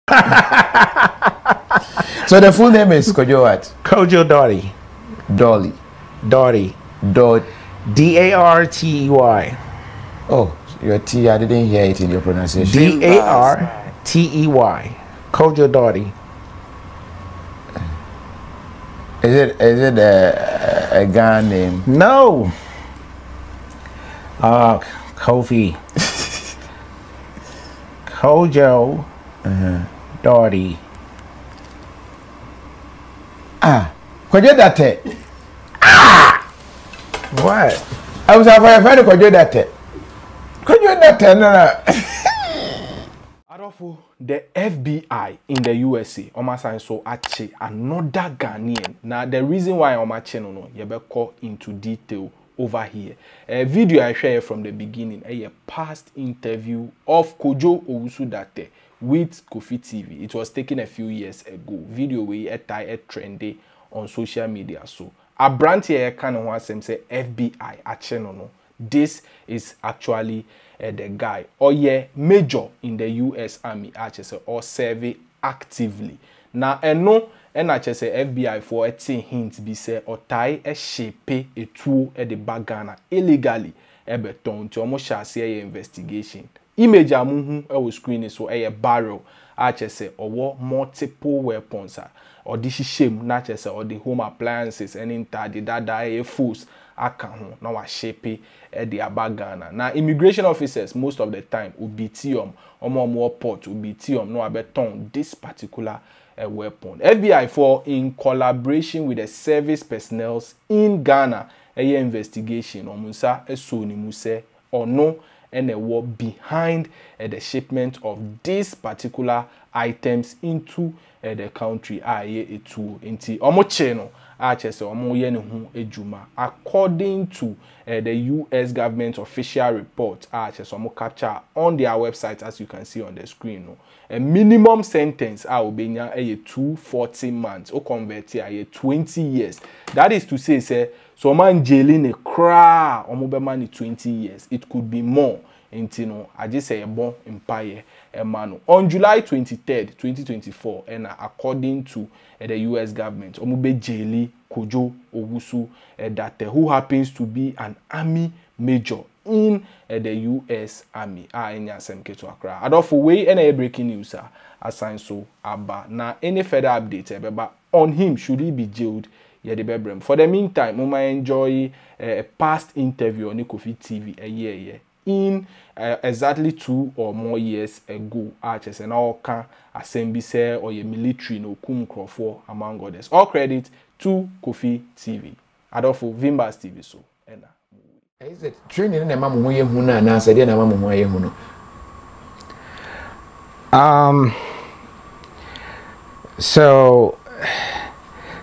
So the full name is Kojo what? Kojo Dartey. Dartey. D-A-R-T-E-Y. Oh, your T, I didn't hear it in your pronunciation. D-A-R-T-E-Y. Kojo Dartey. Is it a guy name? No. Kofi. Kojo Dartey. Kojo Dartey. What? I was afraid of Kojo Dartey. Kojo Dartey, no. The FBI in the USA, Omasan so ache another Ghanaian. Now the reason why Omache no, you better go into detail over here. A video I share from the beginning, a past interview of Kojo Dartey with Kofi TV. It was taken a few years ago. Video where a trendy on social media. So a brand here kind of want say FBI ache no. This is actually the guy or major in the US Army or serve actively. Now no and FBI for a hint be say or tie a shape a tool at the bagana illegally beton to almost shall say investigation. Image amuhu was screen so a barrel or multiple weapons or this shame not or the home appliances and into the dada force. Now shape the abagana. Now immigration officers most of the time will be tium or more port will be tium no abeton this particular weapon. FBI for in collaboration with the service personnel in Ghana investigation or musa esoni muse or no and a war behind the shipment of these particular items into the country a tool into omocheno according to the US government official report capture on their website as you can see on the screen. A minimum sentence will be 240 months or convert a 20 years. That is to say, so man jailing a cry or mobile money 20 years. It could be more. I just say a bon empire emano on July 23rd 2024 and according to the US government omube jeli Kojo Dartey who happens to be an army major in the US Army adolfo way any breaking news assign so aba na any further update on him should he be jailed for the meantime we might enjoy a past interview on Kofi TV a year in exactly 2 or more years ago, arches and all can assembly say or your military no kum for among others. All credit to Kofi TV. Adolfo Vimbas TV so. Is it training in a mamu ye huna na said na mamu ye huno? So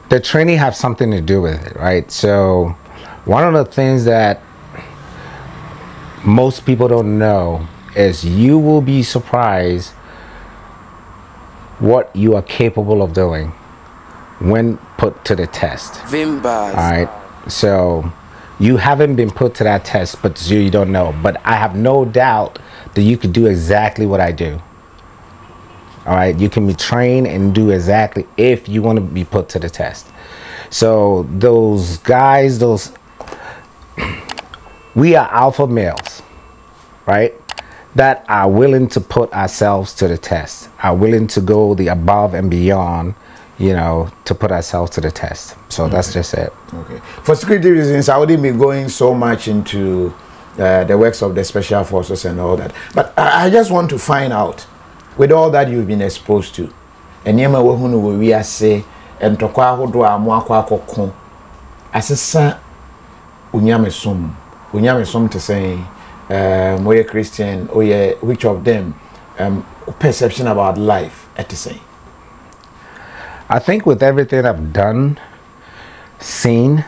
the training have something to do with it, right? So one of the things that most people don't know is you will be surprised what you are capable of doing when put to the test. All right, so you haven't been put to that test, but you don't know. But I have no doubt that you could do exactly what I do. All right, you can be trained and do exactly if you want to be put to the test. So those guys, we are alpha males, right, that are willing to put ourselves to the test, are willing to go the above and beyond, you know, to put ourselves to the test. So that's just it. Okay. For security reasons, I wouldn't be going so much into the works of the special forces and all that. But I just want to find out, with all that you've been exposed to, and yema wahunu we are say, and tokwa hodo amwakwa kokon, asesa unyame som to say, moye Christian, or which of them perception about life at the same. I think with everything I've done, seen,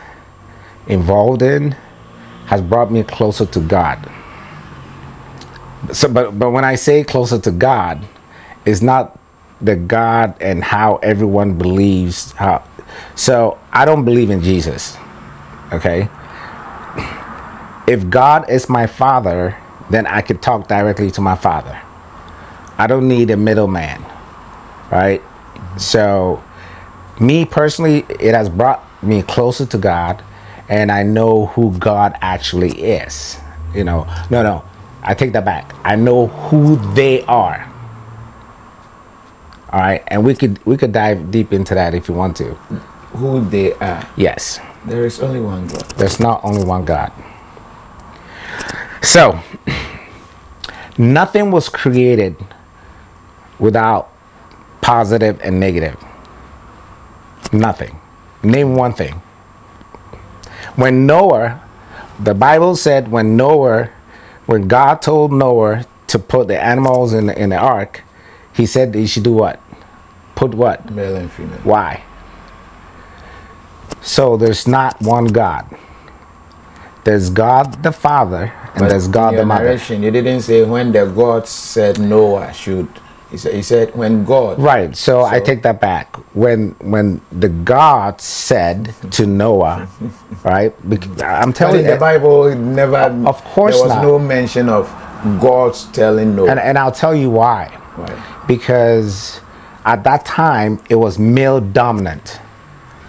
involved in, has brought me closer to God. So, but when I say closer to God, it's not the God and how everyone believes. So I don't believe in Jesus. Okay. If God is my father, then I could talk directly to my father. I don't need a middleman. right? So me personally, it has brought me closer to God, and I know who God actually is. You know, no, I take that back. I know who they are. All right, and we could dive deep into that if you want to. Who they are. Yes. There is only one God. There's not only one God. So, nothing was created without positive and negative. Nothing. Name one thing. When Noah, the Bible said when God told Noah to put the animals in the ark, he said he should do what? Put what? Male and female. Why? So there's not one God. There's God the Father and but there's God the Mother. Narration, you didn't say when the God said Noah should. He said when God. Right. So I take that back. When the God said to Noah, right? I'm telling you, the Bible never. Of course there was not. no mention of God's telling Noah. And I'll tell you why. Why? Because at that time it was male dominant.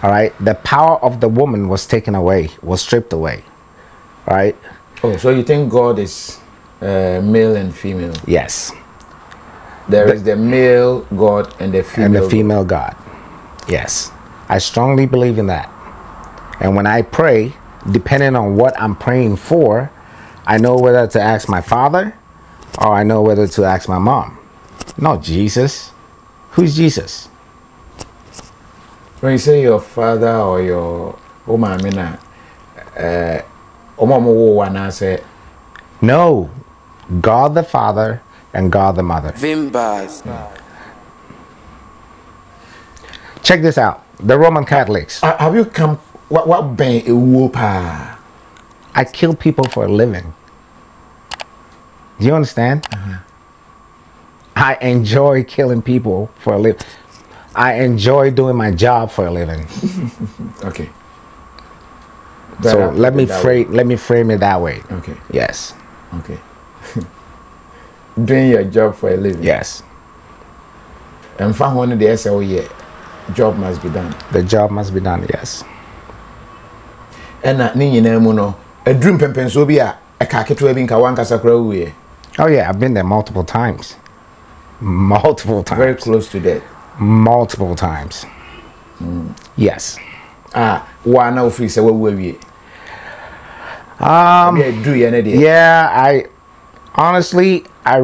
All right. The power of the woman was taken away, was stripped away. Right. Oh, so you think God is male and female? Yes. There is the male God and the female. And the female God. Yes. I strongly believe in that. And when I pray, depending on what I'm praying for, I know whether to ask my father or I know whether to ask my mom. No, Jesus. Who's Jesus? When you say your father or your Omamina, no, God the Father and God the Mother. Check this out. The Roman Catholics. Have you come? What ben a whooper? I kill people for a living. Do you understand? I enjoy killing people for a living. I enjoy doing my job for a living. Okay. So let me frame it that way. Okay. Yes. Okay. Doing your job for a living. Yes. And for one of the SOE, job must be done. The job must be done. Yes. And ni no a dream pensobia a kaketu ebin ka wanka sakra uye. Oh yeah, I've been there multiple times. Multiple times. Very close to that. Multiple times. Yes. One office we we. Yeah, I honestly, I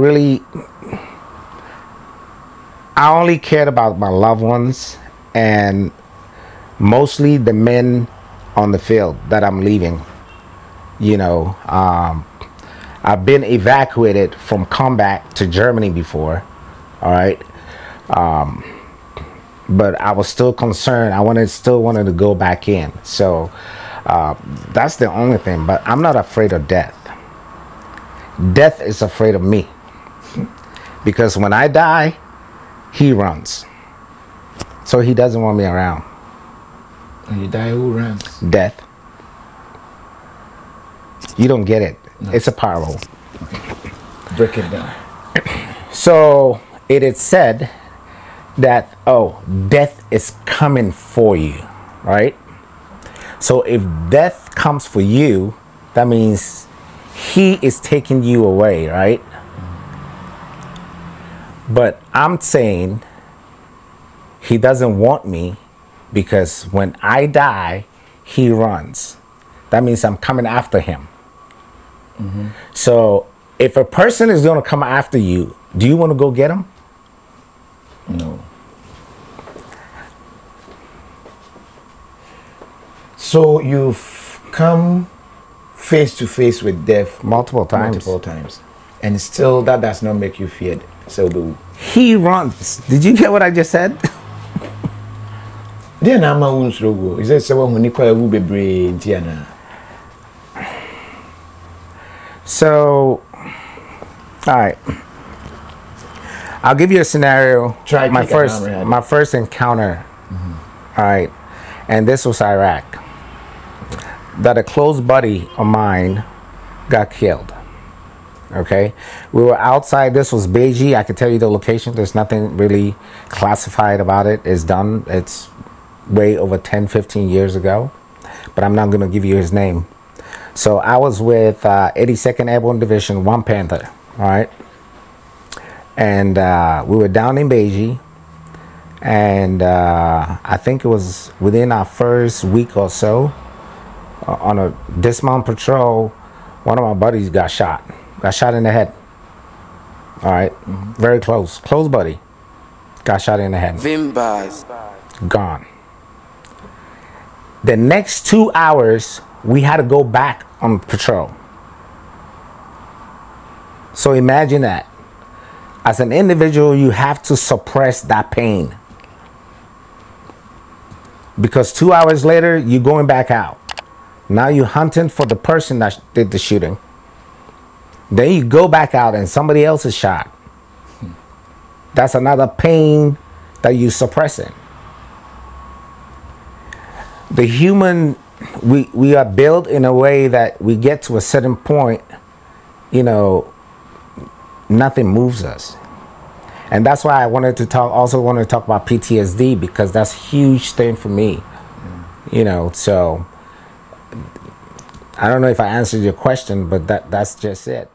only cared about my loved ones and mostly the men on the field that I'm leaving. You know, I've been evacuated from combat to Germany before. All right. But I was still concerned. I still wanted to go back in. So that's the only thing. But I'm not afraid of death. Death is afraid of me. Because when I die, he runs. So he doesn't want me around. When you die, who runs? Death. You don't get it. No. It's a parable. Okay. Break it down. So it is said that, oh, death is coming for you, right? So if death comes for you, that means he is taking you away, right? But I'm saying he doesn't want me because when I die, he runs. That means I'm coming after him. So if a person is going to come after you, do you want to go get him? No. So you've come face to face with death multiple times. Multiple times. And still that does not make you feared. So he runs. Did you get what I just said? Then I'm a wound struggle. Is there someone who Nicola will be brave, Tiana? So, all right. I'll give you a scenario. Try my first encounter. All right, and this was Iraq. That a close buddy of mine got killed. Okay, we were outside. This was Beijing. I can tell you the location. There's nothing really classified about it. It's done. It's way over 10-15 years ago, but I'm not going to give you his name. So I was with 82nd Airborne Division, 1 Panther. All right, and we were down in Beijing, and I think it was within our first week or so on a dismount patrol. One of my buddies got shot in the head. All right, very close buddy, got shot in the head. Gone. The next 2 hours we had to go back on patrol. So imagine that. As an individual, you have to suppress that pain, because 2 hours later you're going back out. Now you're hunting for the person that did the shooting. Then you go back out and somebody else is shot. That's another pain that you're suppressing. The human, we are built in a way that we get to a certain point, you know, nothing moves us. And that's why I wanted to talk about PTSD, because that's a huge thing for me. You know, so I don't know if I answered your question, but that's just it.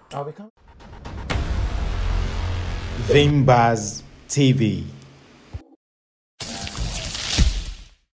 Gυns TV.